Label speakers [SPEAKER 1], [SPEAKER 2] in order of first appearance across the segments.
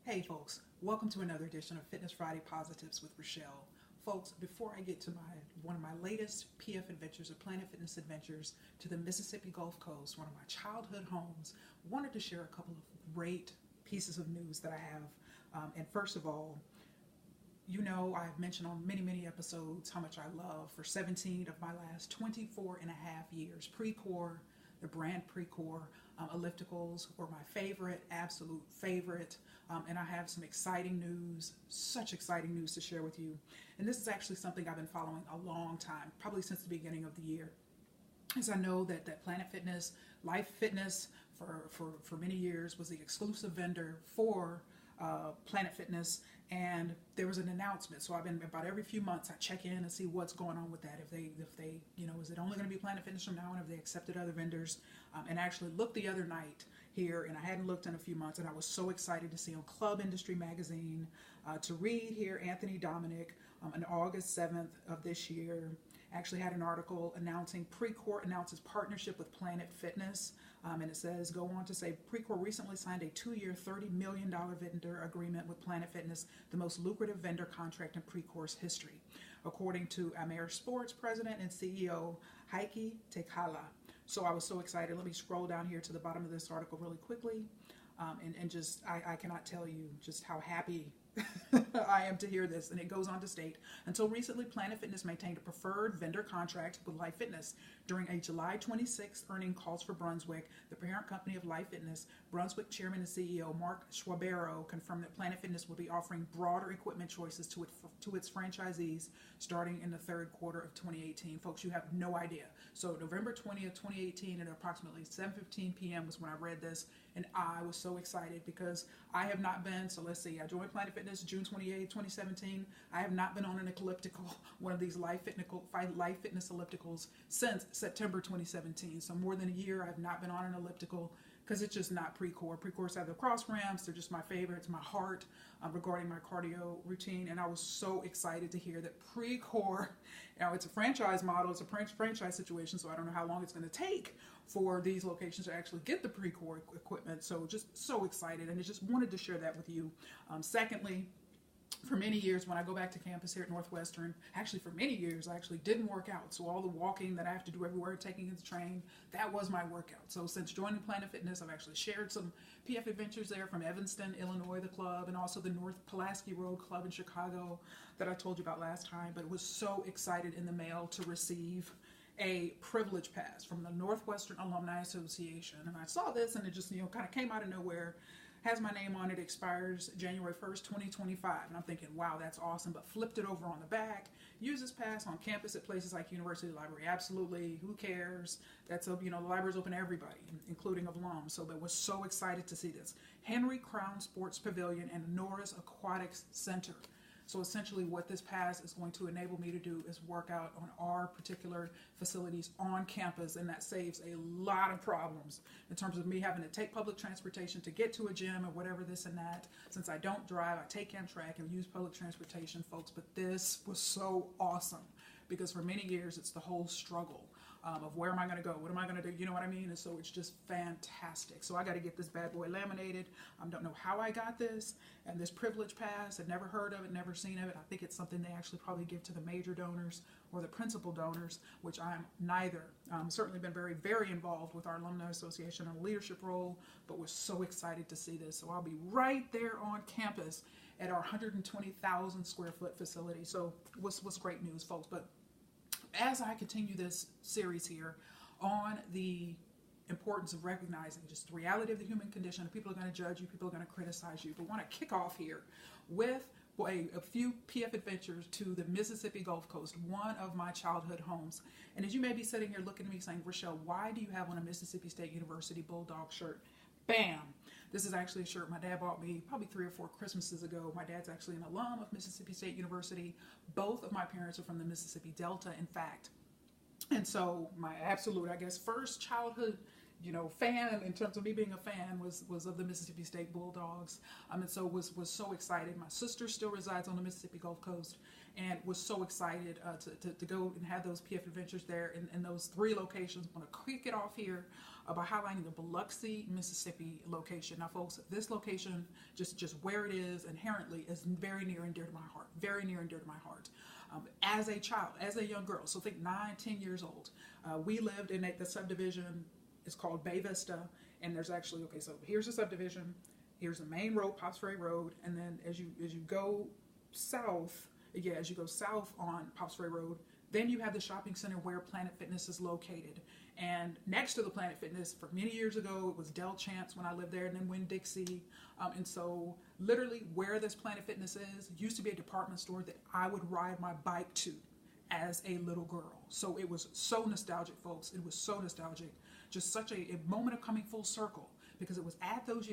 [SPEAKER 1] Hey folks, welcome to another edition of Fitness Friday Posi-TIPS with Rachelle. Folks, before I get to one of my latest PF adventures or Planet Fitness adventures to the Mississippi Gulf Coast, one of my childhood homes, wanted to share a couple of great pieces of news that I have. And first of all, you know, I've mentioned on many episodes how much I love for 17 of my last 24 and a half years Precor, the brand Precor ellipticals were my favorite, absolute favorite. And I have some exciting news, such exciting news to share with you. And this is actually something I've been following a long time, probably since the beginning of the year. As I know that Planet Fitness, Life Fitness for many years was the exclusive vendor for Planet Fitness, and there was an announcement. So I've been about every few months I check in and see what's going on with that. If they is it only going to be Planet Fitness from now on? Have they accepted other vendors? And actually looked the other night here, and I hadn't looked in a few months, and I was so excited to see on Club Industry magazine to read here Anthony Dominic on August 7th of this year actually had an article announcing Precor announces partnership with Planet Fitness. And it says, go on to say, Precor recently signed a 2-year, $30 million vendor agreement with Planet Fitness, the most lucrative vendor contract in Precor's history, according to Amer Sports President and CEO Heikki Tekala. So I was so excited. Let me scroll down here to the bottom of this article really quickly. And just, I cannot tell you just how happy I am to hear this. And it goes on to state, until recently, Planet Fitness maintained a preferred vendor contract with Life Fitness. During a July 26th earnings calls for Brunswick, the parent company of Life Fitness, Brunswick Chairman and CEO Mark Schwabero confirmed that Planet Fitness will be offering broader equipment choices to its franchisees starting in the third quarter of 2018. Folks, you have no idea. So November 20th, 2018 at approximately 7:15 p.m. was when I read this, and I was so excited because I have not been, so let's see, I joined Planet Fitness June 28, 2017. I have not been on an elliptical, one of these Life Fitness ellipticals, since September 2017. So more than a year I have not been on an elliptical because it's just not Precor. Precor's have the cross ramps. They're just my favorite. It's my heart regarding my cardio routine. And I was so excited to hear that Precor, it's a franchise model. It's a franchise situation. So I don't know how long it's going to take for these locations to actually get the Precor equipment. So just so excited. And I just wanted to share that with you. Secondly, for many years when I go back to campus here at Northwestern, actually for many years I actually didn't work out. So all the walking that I have to do everywhere, taking the train, that was my workout. So since joining Planet Fitness, I've actually shared some PF adventures there from Evanston, Illinois, the club, and also the North Pulaski Road Club in Chicago that I told you about last time. But it was so excited in the mail to receive a privilege pass from the Northwestern Alumni Association. And I saw this and it just, kind of came out of nowhere. Has my name on it, expires January 1st, 2025. And I'm thinking, wow, that's awesome. But flipped it over on the back. Use this pass on campus at places like University Library. Absolutely. Who cares? That's, the library's open to everybody, including alums. So I was so excited to see this. Henry Crown Sports Pavilion and Norris Aquatics Center. So essentially what this pass is going to enable me to do is work out on our particular facilities on campus, and that saves a lot of problems in terms of me having to take public transportation to get to a gym or whatever this and that. Since I don't drive, I take Amtrak and use public transportation, folks, but this was so awesome because for many years it's the whole struggle of where am I going to go? What am I going to do? You know what I mean? And so it's just fantastic. So I got to get this bad boy laminated. Don't know how I got this. And this privilege pass, I'd never heard of it, never seen of it. I think it's something they actually probably give to the major donors or the principal donors, which I'm neither. Certainly been very involved with our Alumni Association in a leadership role, but was so excited to see this. So I'll be right there on campus at our 120,000 square foot facility. So what's great news, folks. But as I continue this series here on the importance of recognizing just the reality of the human condition, people are going to judge you, people are going to criticize you, but want to kick off here with a few PF adventures to the Mississippi Gulf Coast, one of my childhood homes. And as you may be sitting here looking at me saying, Rachelle, why do you have on a Mississippi State University Bulldog shirt? Bam! This is actually a shirt my dad bought me probably 3 or 4 Christmases ago. My dad's actually an alum of Mississippi State University. Both of my parents are from the Mississippi Delta, in fact. And so my absolute, first childhood fan in terms of me being a fan was of the Mississippi State Bulldogs. And so was so excited. My sister still resides on the Mississippi Gulf Coast, and was so excited to go and have those PF adventures there in those 3 locations. I'm going to kick it off here by highlighting the Biloxi, Mississippi location. Now, folks, this location, just where it is inherently, is very near and dear to my heart. Very near and dear to my heart. As a child, as a young girl, so think 9, 10 years old, we lived in the subdivision. It's called Bay Vista, and there's actually, so here's the subdivision, here's the main road, Pops Ferry Road, and then as you go south, as you go south on Pops Ferry Road, then you have the shopping center where Planet Fitness is located. And next to the Planet Fitness, for many years ago, it was Del Chance when I lived there, and then Winn-Dixie. And so literally where this Planet Fitness is, used to be a department store that I would ride my bike to as a little girl. So it was so nostalgic, folks. It was so nostalgic. Just such a moment of coming full circle, because it was at those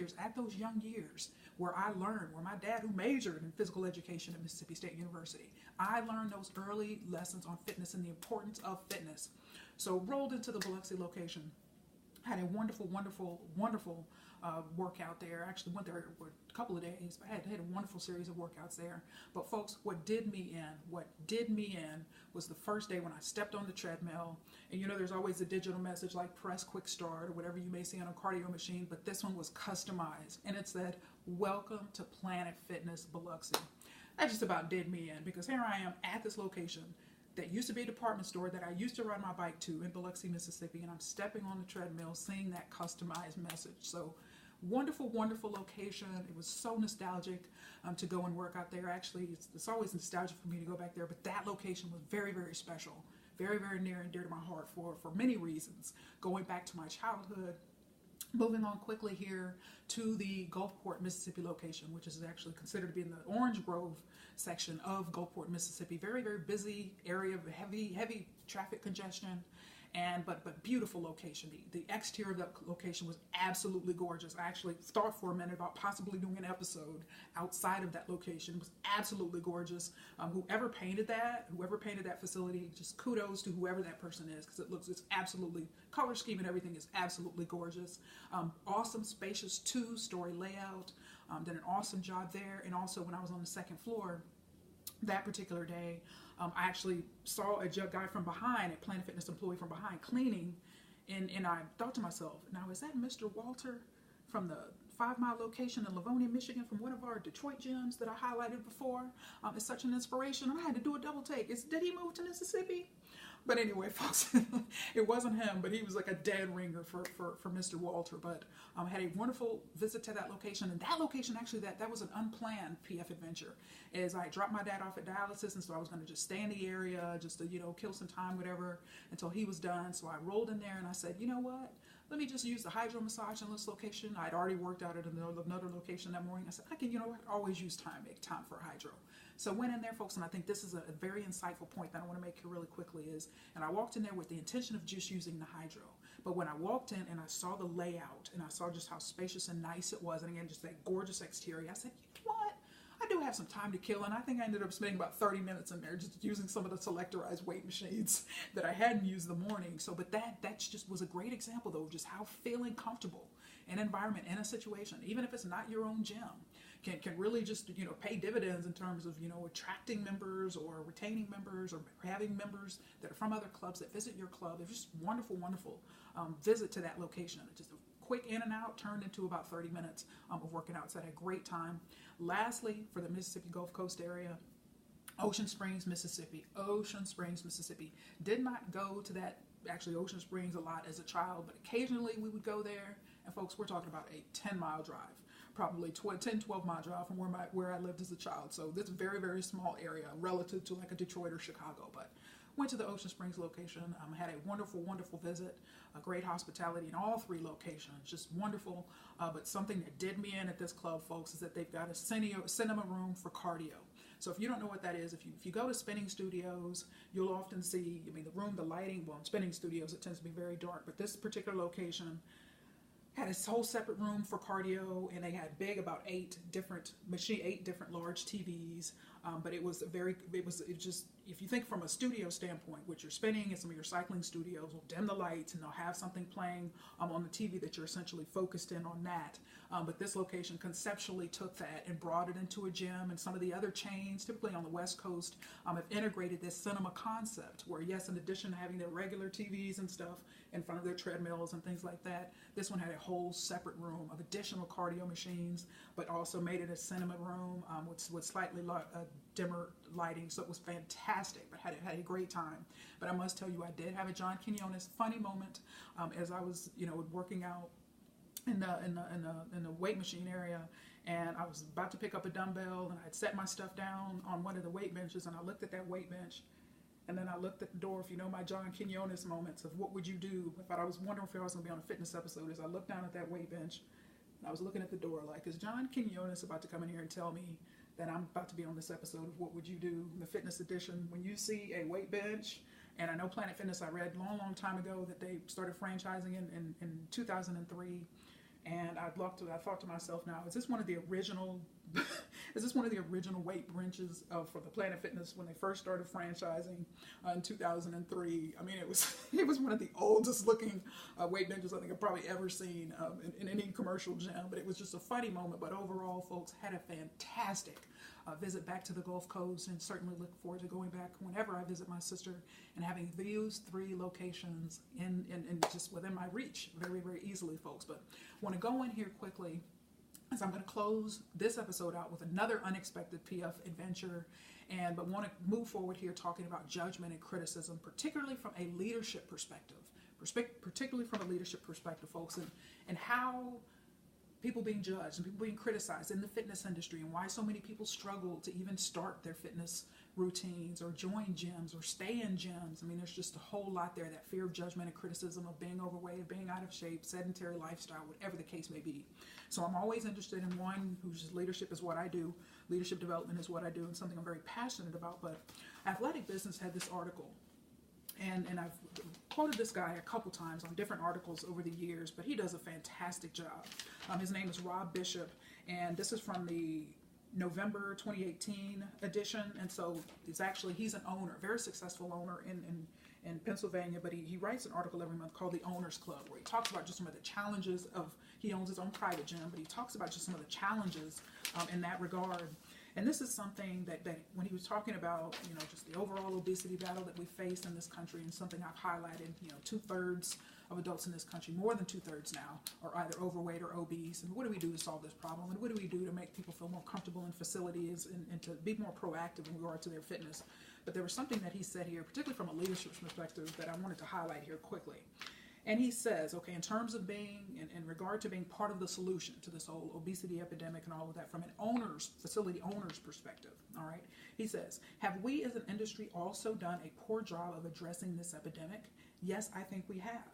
[SPEAKER 1] young years, where I learned, where my dad, who majored in physical education at Mississippi State University, I learned those early lessons on fitness and the importance of fitness. So rolled into the Biloxi location, had a wonderful workout there. Actually went there for a couple of days, but had a wonderful series of workouts there. But folks, what did me in was the first day when I stepped on the treadmill. And there's always a digital message like press quick start or whatever you may see on a cardio machine, but this one was customized, and it said, "Welcome to Planet Fitness Biloxi." That just about did me in, because here I am at this location that used to be a department store that I used to ride my bike to in Biloxi, Mississippi, and I'm stepping on the treadmill, seeing that customized message. So wonderful location. It was so nostalgic to go and work out there. Actually, it's always nostalgic for me to go back there, but that location was very, very special. Very, very near and dear to my heart for many reasons. Going back to my childhood, moving on quickly here to the Gulfport, Mississippi location, which is actually considered to be in the Orange Grove section of Gulfport, Mississippi. Very, very busy area, heavy traffic congestion, but beautiful location. The exterior of that location was absolutely gorgeous. I actually thought for a minute about possibly doing an episode outside of that location. It was absolutely gorgeous. Whoever painted that facility, just kudos to whoever that person is, because it's absolutely, color scheme and everything is absolutely gorgeous. Awesome, spacious 2-story layout. Did an awesome job there. And also when I was on the 2nd floor that particular day, I actually saw a guy from behind, a Planet Fitness employee from behind, cleaning, and I thought to myself, now is that Mr. Walter from the 5 Mile location in Livonia, Michigan, from one of our Detroit gyms that I highlighted before? It's such an inspiration. I had to do a double take. Did he move to Mississippi? But anyway, folks, it wasn't him, but he was like a dead ringer for Mr. Walter. But had a wonderful visit to that location. And that location, actually, that was an unplanned PF adventure. As I dropped my dad off at dialysis, and so I was going to just stay in the area, just to, kill some time, whatever, until he was done. So I rolled in there and I said, you know what? Let me just use the hydro massage in this location. I'd already worked out at another location that morning. I said, I can, always make time for hydro. So went in there, folks, and I think this is a very insightful point that I want to make here really quickly and I walked in there with the intention of just using the hydro. But when I walked in and I saw the layout and I saw just how spacious and nice it was, and again, just that gorgeous exterior, I said, you know what? I do have some time to kill, and I think I ended up spending about 30 minutes in there just using some of the selectorized weight machines that I hadn't used the morning. So, but that just was a great example, though, of just how feeling comfortable in an environment, in a situation, even if it's not your own gym, can really just, pay dividends in terms of, attracting members or retaining members or having members that are from other clubs that visit your club. It's just wonderful visit to that location. Just a quick in and out turned into about 30 minutes of working out. So I had a great time. Lastly, for the Mississippi Gulf Coast area, Ocean Springs, Mississippi. Did not go to that, actually, Ocean Springs a lot as a child, but occasionally we would go there. And folks, we're talking about a 10-mile drive. Probably 12-mile drive from where I lived as a child. So this very, very small area relative to like a Detroit or Chicago. But went to the Ocean Springs location, had a wonderful visit, a great hospitality in all 3 locations, just wonderful. But something that did me in at this club, folks, is that they've got a cinema room for cardio. So if you don't know what that is, if you go to spinning studios, you'll often see, the lighting, in spinning studios, it tends to be very dark. But this particular location, had a whole separate room for cardio, and they had about 8 different large TVs. But it just, if you think from a studio standpoint, what you're spinning and some of your cycling studios will dim the lights and they'll have something playing on the TV that you're essentially focused in on that. But this location conceptually took that and brought it into a gym, and some of the other chains, typically on the West Coast, have integrated this cinema concept where, yes, in addition to having their regular TVs and stuff in front of their treadmills and things like that, this one had a whole separate room of additional cardio machines, but also made it a cinema room with slightly dimmer lighting. So it was fantastic, but had a great time. But I must tell you, I did have a John Quinones funny moment as I was, working out in the weight machine area, and I was about to pick up a dumbbell, and I had set my stuff down on one of the weight benches, and I looked at that weight bench, and then I looked at the door. If you know my John Quinones moments of what would you do if I was wondering if I was going to be on a fitness episode, as I looked down at that weight bench, and I was looking at the door like, is John Quinones about to come in here and tell me that I'm about to be on this episode of What Would You Do, the fitness edition? When you see a weight bench, and I know Planet Fitness, I read long time ago that they started franchising in 2003. And I thought to myself, now, is this one of the original weight benches for the Planet Fitness when they first started franchising in 2003? I mean, it was one of the oldest looking weight benches I think I've probably ever seen in any commercial gym. But it was just a funny moment. But overall, folks, had a fantastic visit back to the Gulf Coast, and certainly look forward to going back whenever I visit my sister and having these 3 locations in just within my reach very, very easily, folks. But I want to go in here quickly, as I'm going to close this episode out with another unexpected PF adventure, but want to move forward here talking about judgment and criticism, particularly from a leadership perspective, folks, and how people being judged and people being criticized in the fitness industry, and why so many people struggle to even start their fitness routines or join gyms or stay in gyms. I mean, there's just a whole lot there, that fear of judgment and criticism of being overweight, of being out of shape, sedentary lifestyle, whatever the case may be. So I'm always interested in one whose leadership is what I do, leadership development is what I do, and something I'm very passionate about. But Athletic Business had this article, and I've quoted this guy a couple times on different articles over the years, but he does a fantastic job. His name is Rob Bishop, and this is from the November 2018 edition. And so he's an owner, very successful owner in Pennsylvania, but he writes an article every month called The Owners Club, where he talks about just some of the challenges he owns his own private gym, but he talks about just some of the challenges in that regard. And this is something that when he was talking about, just the overall obesity battle that we face in this country, and something I've highlighted, 2/3 of adults in this country, more than 2/3 now, are either overweight or obese. And what do we do to solve this problem? And what do we do to make people feel more comfortable in facilities and to be more proactive in regard to their fitness? But there was something that he said here, particularly from a leadership perspective, that I wanted to highlight here quickly. And he says, okay, in terms of being, in regard to being part of the solution to this whole obesity epidemic and all of that, from an facility owner's perspective, all right, he says, have we as an industry also done a poor job of addressing this epidemic? Yes, I think we have.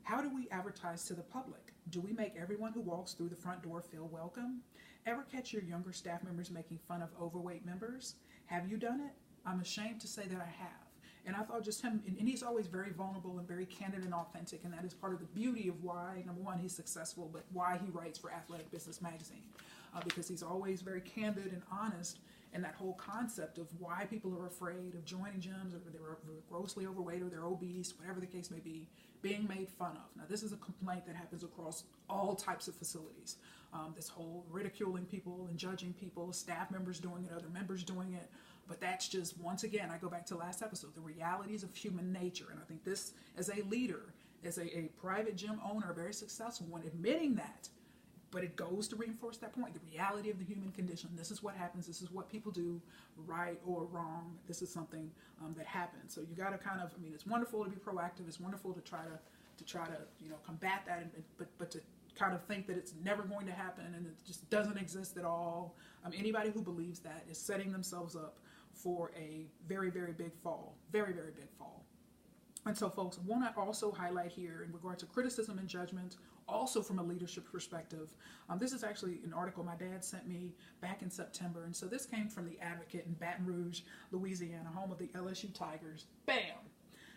[SPEAKER 1] How do we advertise to the public? Do we make everyone who walks through the front door feel welcome? Ever catch your younger staff members making fun of overweight members? Have you done it? I'm ashamed to say that I have. And I thought just him, and he's always very vulnerable and very candid and authentic, and that is part of the beauty of why, number one, he's successful, but why he writes for Athletic Business Magazine, because he's always very candid and honest in that whole concept of why people are afraid of joining gyms, or they're grossly overweight, or they're obese, whatever the case may be, being made fun of. Now, this is a complaint that happens across all types of facilities. This whole ridiculing people and judging people, staff members doing it, other members doing it. But that's just, once again, I go back to last episode, the realities of human nature. And I think this, as a leader, as a private gym owner, a very successful one, admitting that, but it goes to reinforce that point, the reality of the human condition. This is what happens. This is what people do, right or wrong. This is something that happens. So you got to kind of, it's wonderful to be proactive. It's wonderful to try to combat that, but to kind of think that it's never going to happen and it just doesn't exist at all. Anybody who believes that is setting themselves up for a very, very big fall. Very, very big fall. And so, folks, I want to also highlight here in regard to criticism and judgment, also from a leadership perspective. This is actually an article my dad sent me back in September. And so this came from The Advocate in Baton Rouge, Louisiana, home of the LSU Tigers. Bam!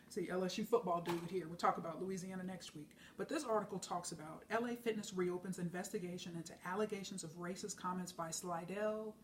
[SPEAKER 1] See, LSU football dude here. We'll talk about Louisiana next week. But this article talks about LA Fitness reopens investigation into allegations of racist comments by Slidell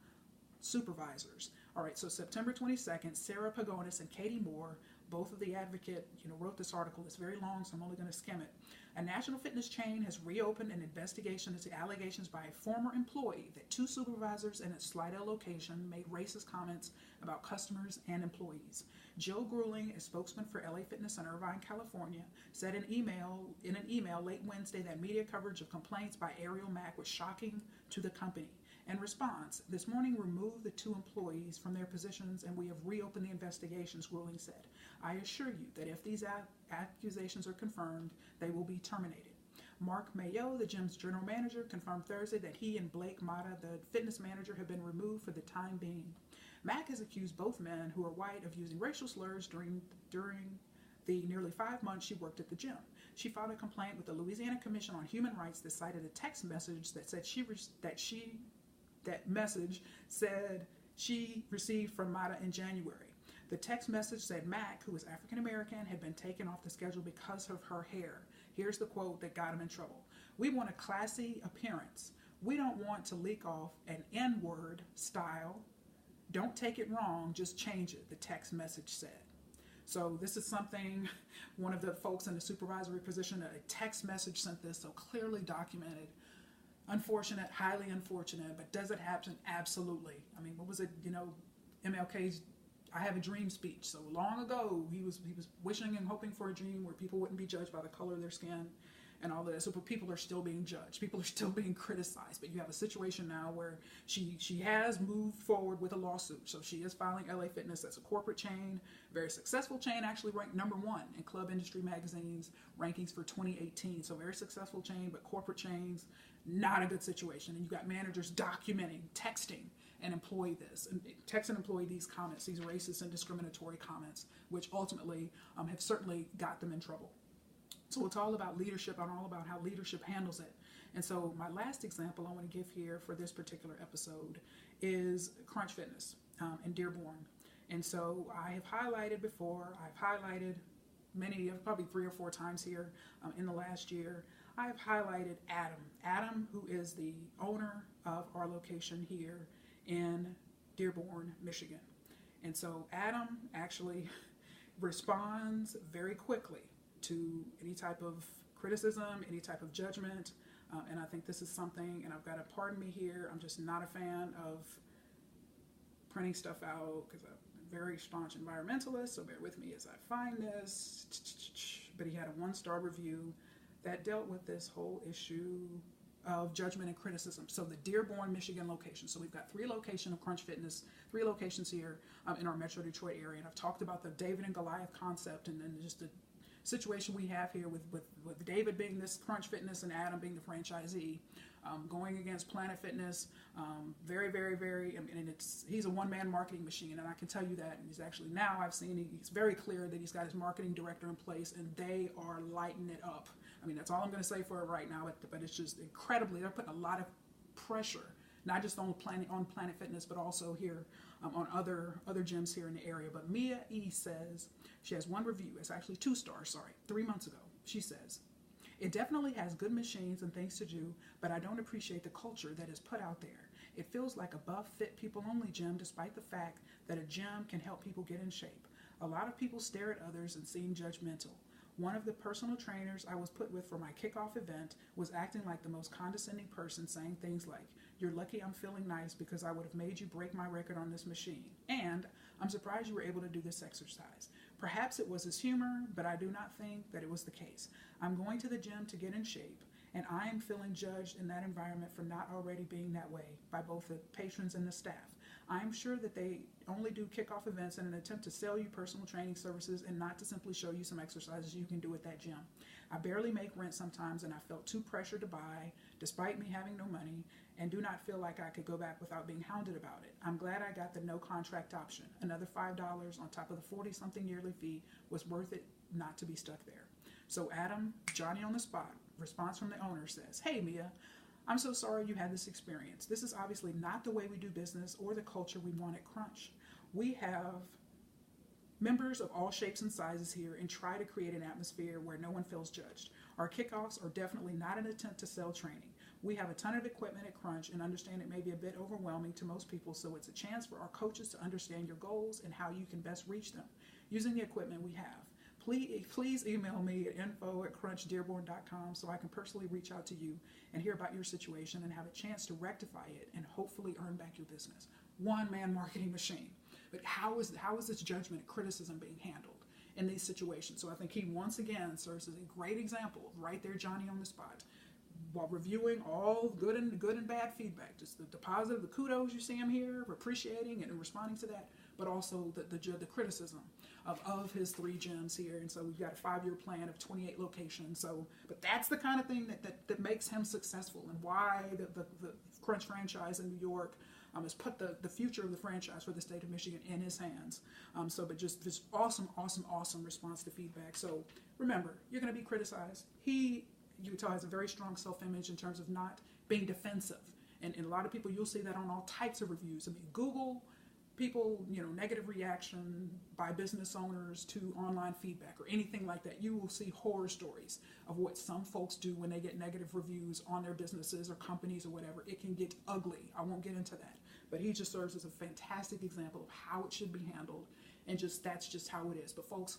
[SPEAKER 1] supervisors. All right, so September 22nd, Sarah Pagonis and Katie Moore, both of the Advocate, wrote this article. It's very long, so I'm only going to skim it. A national fitness chain has reopened an investigation into allegations by a former employee that two supervisors in its Slidell location made racist comments about customers and employees. Jill Grueling, a spokesman for LA Fitness in Irvine, California, said in an email late Wednesday that media coverage of complaints by Ariel Mack was shocking to the company. In response, this morning removed the two employees from their positions and we have reopened the investigations, Grueling said. I assure you that if these accusations are confirmed, they will be terminated. Mark Mayo, the gym's general manager, confirmed Thursday that he and Blake Mata, the fitness manager, have been removed for the time being. Mack has accused both men, who are white, of using racial slurs during the nearly 5 months she worked at the gym. She filed a complaint with the Louisiana Commission on Human Rights that cited a text message that said that message said she received from Mata in January. The text message said Mack, who was African American, had been taken off the schedule because of her hair. Here's the quote that got him in trouble. We want a classy appearance. We don't want to leak off an N-word style. Don't take it wrong, just change it, the text message said. So this is something, one of the folks in the supervisory position, a text message sent this, so clearly documented. Unfortunate, highly unfortunate, but does it happen? Absolutely. I mean, what was it, MLK's I Have a Dream speech. So long ago, he was wishing and hoping for a dream where people wouldn't be judged by the color of their skin and all of this. So people are still being judged. People are still being criticized. But you have a situation now where she has moved forward with a lawsuit. So she is filing LA Fitness. That's a corporate chain, very successful chain, actually ranked #1 in Club Industry Magazine's rankings for 2018. So very successful chain, but corporate chains, not a good situation. And you got managers documenting, texting an employee this, and text an employee these comments, these racist and discriminatory comments, which ultimately have certainly got them in trouble. So it's all about leadership and all about how leadership handles it. And so my last example I want to give here for this particular episode is Crunch Fitness in Dearborn. And so I have highlighted before, I've highlighted probably 3 or 4 times here in the last year. I've highlighted Adam, who is the owner of our location here in Dearborn, Michigan. And so Adam actually responds very quickly to any type of criticism, any type of judgment, and I think this is something, and I've got to pardon me here, I'm just not a fan of printing stuff out because I'm a very staunch environmentalist, so bear with me as I find this. But he had a 1-star review that dealt with this whole issue of judgment and criticism. So the Dearborn, Michigan location. So we've got 3 locations of Crunch Fitness, 3 locations here in our Metro Detroit area. And I've talked about the David and Goliath concept, and then just the situation we have here with David being this Crunch Fitness and Adam being the franchisee, going against Planet Fitness, very, very, very, and he's a one-man marketing machine, and I can tell you that. And he's actually, now I've seen, he's very clear that he's got his marketing director in place, and they are lighting it up. I mean, that's all I'm going to say for it right now, but it's just incredibly, they're putting a lot of pressure, not just on Planet Fitness, but also here on other gyms here in the area. But Mia E says, she has 1 review, it's actually 2 stars, 3 months ago. She says, it definitely has good machines and things to do, but I don't appreciate the culture that is put out there. It feels like a buff, fit, people-only gym, despite the fact that a gym can help people get in shape. A lot of people stare at others and seem judgmental. One of the personal trainers I was put with for my kickoff event was acting like the most condescending person, saying things like, you're lucky I'm feeling nice because I would have made you break my record on this machine. And I'm surprised you were able to do this exercise. Perhaps it was his humor, but I do not think that it was the case. I'm going to the gym to get in shape, and I am feeling judged in that environment for not already being that way by both the patrons and the staff. I'm sure that they only do kickoff events in an attempt to sell you personal training services and not to simply show you some exercises you can do at that gym. I barely make rent sometimes, and I felt too pressured to buy, despite me having no money, and do not feel like I could go back without being hounded about it. I'm glad I got the no contract option. Another $5 on top of the 40-something yearly fee was worth it not to be stuck there. So Adam, Johnny on the spot, response from the owner says, hey Mia, I'm so sorry you had this experience. This is obviously not the way we do business or the culture we want at Crunch. We have Members of all shapes and sizes here and try to create an atmosphere where no one feels judged. Our kickoffs are definitely not an attempt to sell training. We have a ton of equipment at Crunch and understand it may be a bit overwhelming to most people, so it's a chance for our coaches to understand your goals and how you can best reach them using the equipment we have. Please email me at info@crunchdearborn.com so I can personally reach out to you and hear about your situation and have a chance to rectify it and hopefully earn back your business. One-man marketing machine. But how is this judgment and criticism being handled in these situations? So I think he once again serves as a great example of right there Johnny on the spot, while reviewing all good and bad feedback, just the positive, the kudos you see him here, appreciating and responding to that, but also the criticism of his 3 gyms here. And so we've got a 5-year plan of 28 locations. So, but that's the kind of thing that makes him successful, and why the Crunch franchise in New York has put the future of the franchise for the state of Michigan in his hands. But just this awesome response to feedback. So remember, you're going to be criticized. Utah has a very strong self-image in terms of not being defensive. And a lot of people, you'll see that on all types of reviews. I mean, Google people, negative reaction by business owners to online feedback or anything like that. You will see horror stories of what some folks do when they get negative reviews on their businesses or companies or whatever. It can get ugly. I won't get into that. But he just serves as a fantastic example of how it should be handled. And that's just how it is. But folks,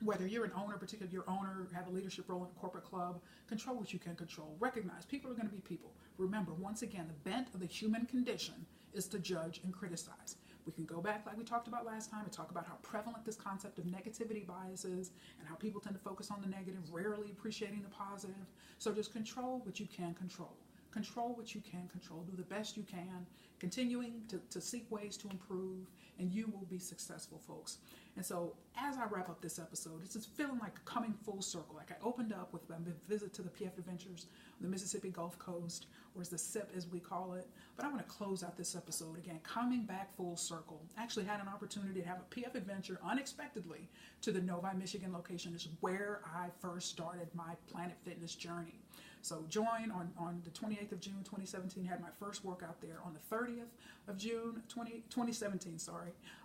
[SPEAKER 1] whether you're an owner, particularly your owner, have a leadership role in a corporate club, control what you can control. Recognize people are going to be people. Remember, once again, the bent of the human condition is to judge and criticize. We can go back like we talked about last time and talk about how prevalent this concept of negativity bias is and how people tend to focus on the negative, rarely appreciating the positive. So just control what you can control. Control what you can control. Do the best you can, continuing to seek ways to improve, and you will be successful, folks. And so as I wrap up this episode, it's just feeling like coming full circle. Like I opened up with a visit to the PF Adventures on the Mississippi Gulf Coast, or as the SIP as we call it. But I want to close out this episode again, coming back full circle. I actually had an opportunity to have a PF adventure unexpectedly to the Novi-Michigan location. This is where I first started my Planet Fitness journey. So join on the 28th of June 2017, had my first workout there on the 30th of June 2017,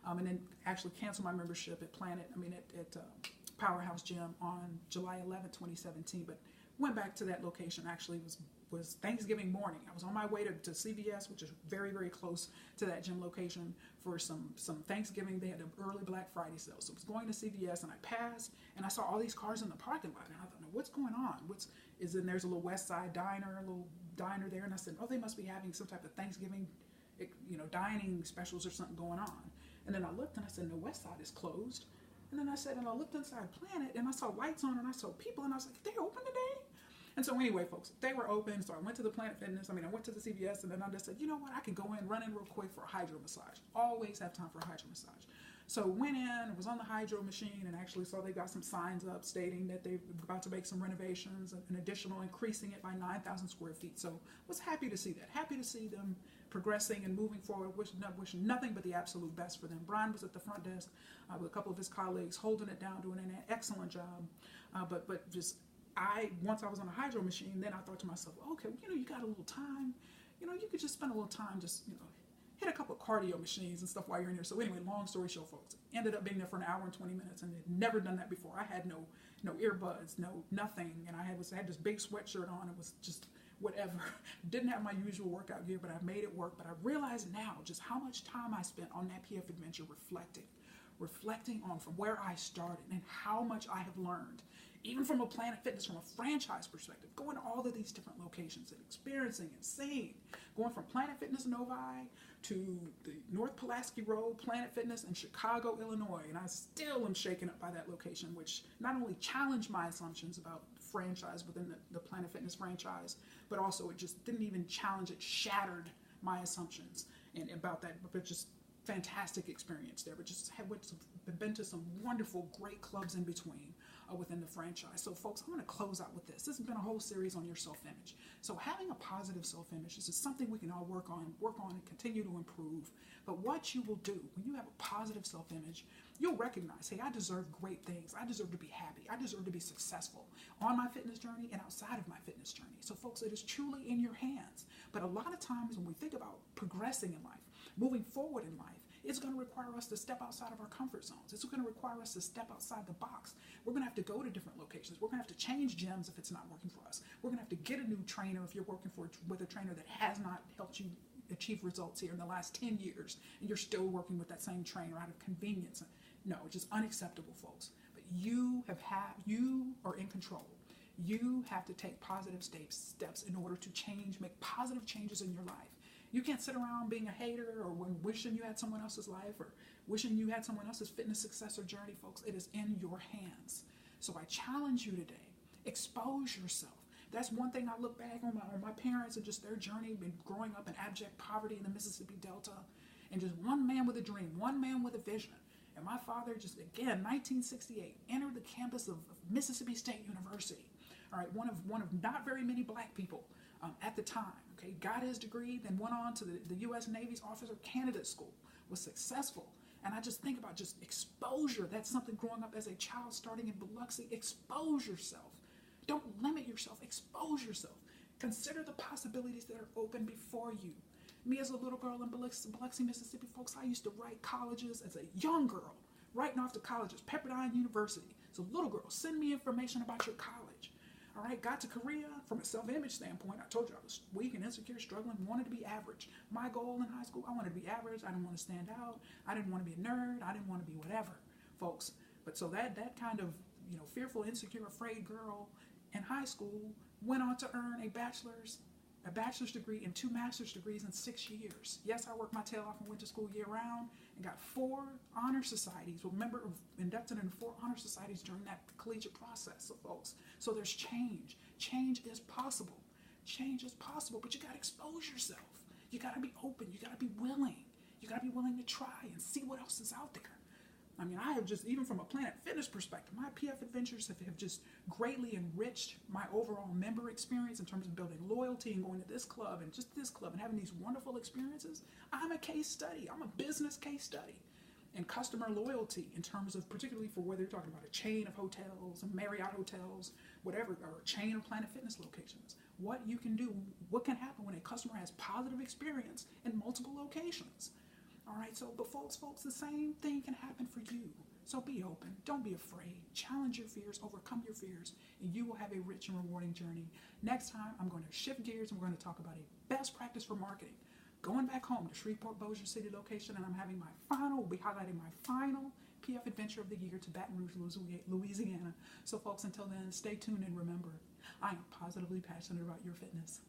[SPEAKER 1] and then actually canceled my membership at Powerhouse Gym on July 11th, 2017, but went back to that location. Actually was Thanksgiving morning. I was on my way to CVS, which is very, very close to that gym location, for some Thanksgiving. They had an early Black Friday sale. So I was going to CVS and I passed and I saw all these cars in the parking lot, and I thought, what's going on? There's a little West Side diner, a little diner there, and I said, they must be having some type of Thanksgiving, dining specials or something going on. And then I looked and I said, no, West Side is closed. And then I looked inside Planet and I saw lights on and I saw people, and I was like, they're open today? And so anyway, folks, they were open. So I went to the Planet Fitness. I went to the CVS, and then I just said, you know what? I can go in, run in real quick for a hydro massage. Always have time for a hydro massage. So went in, was on the hydro machine, and actually saw they got some signs up stating that they're about to make some renovations, an additional increasing it by 9,000 square feet. So was happy to see that. Happy to see them progressing and moving forward. Wishing nothing but the absolute best for them. Brian was at the front desk with a couple of his colleagues, holding it down, doing an excellent job. Once I was on the hydro machine, then I thought to myself, okay, you got a little time. You could just spend a little time just, hit a couple of cardio machines and stuff while you're in here. So anyway, long story short, folks, ended up being there for an hour and 20 minutes, and had never done that before. I had no earbuds, nothing, and I had this big sweatshirt on. It was just whatever. Didn't have my usual workout gear, but I made it work. But I realize now just how much time I spent on that PF adventure reflecting on from where I started and how much I have learned, even from a Planet Fitness, from a franchise perspective, going to all of these different locations and experiencing and seeing, going from Planet Fitness Novi to the North Pulaski Road Planet Fitness in Chicago, Illinois, and I still am shaken up by that location, which not only challenged my assumptions about franchise within the Planet Fitness franchise, but also it just didn't even challenge, it shattered my assumptions and about that, but just fantastic experience there. But just been to some wonderful, great clubs in between within the franchise. So folks, I'm going to close out with this. This has been a whole series on your self-image. So having a positive self-image is just something we can all work on and continue to improve. But what you will do when you have a positive self-image, you'll recognize, hey, I deserve great things. I deserve to be happy. I deserve to be successful on my fitness journey and outside of my fitness journey. So folks, it is truly in your hands. But a lot of times when we think about progressing in life, moving forward in life, It's going to require us to step outside of our comfort zones. It's going to require us to step outside the box. We're going to have to go to different locations. We're going to have to change gyms if it's not working for us. We're going to have to get a new trainer if you're working with a trainer that has not helped you achieve results here in the last 10 years, and you're still working with that same trainer out of convenience. No, it's just unacceptable, folks. But you are in control. You have to take positive steps in order to change, make positive changes in your life. You can't sit around being a hater or wishing you had someone else's life or wishing you had someone else's fitness success or journey, folks. It is in your hands. So I challenge you today, expose yourself. That's one thing I look back on my parents and just their journey, been growing up in abject poverty in the Mississippi Delta, and just one man with a dream, one man with a vision. And my father just, again, 1968, entered the campus of Mississippi State University. All right, one of not very many black people at the time. Okay, got his degree, then went on to the U.S. Navy's Officer Candidate School, was successful. And I just think about just exposure. That's something growing up as a child, starting in Biloxi. Expose yourself. Don't limit yourself. Expose yourself. Consider the possibilities that are open before you. Me as a little girl in Biloxi, Mississippi, folks, I used to write colleges as a young girl, writing off to colleges, Pepperdine University. So little girl, send me information about your college. All right, got to Korea from a self-image standpoint. I told you I was weak and insecure, struggling, wanted to be average. My goal in high school, I wanted to be average. I didn't want to stand out. I didn't want to be a nerd. I didn't want to be whatever, folks. But so that kind of, fearful, insecure, afraid girl in high school went on to earn a bachelor's degree and 2 master's degrees in 6 years. Yes, I worked my tail off and went to school year round and got 4 honor societies. Remember, inducted in 4 honor societies during that collegiate process, so folks. So there's change. Change is possible. Change is possible, but you got to expose yourself. You got to be open. You got to be willing. You got to be willing to try and see what else is out there. I mean, I have just, even from a Planet Fitness perspective, my PF adventures have just greatly enriched my overall member experience in terms of building loyalty and going to this club and just this club and having these wonderful experiences. I'm a case study. I'm a business case study in customer loyalty in terms of, particularly for whether you're talking about a chain of hotels and Marriott hotels, whatever, or a chain of Planet Fitness locations. What you can do, what can happen when a customer has positive experience in multiple locations. All right, so, but folks, the same thing can happen for you. So be open. Don't be afraid. Challenge your fears, overcome your fears, and you will have a rich and rewarding journey. Next time, I'm going to shift gears and we're going to talk about a best practice for marketing. Going back home to Shreveport, Bossier City location, and we'll be highlighting my final PF adventure of the year to Baton Rouge, Louisiana. So folks, until then, stay tuned and remember, I am positively passionate about your fitness.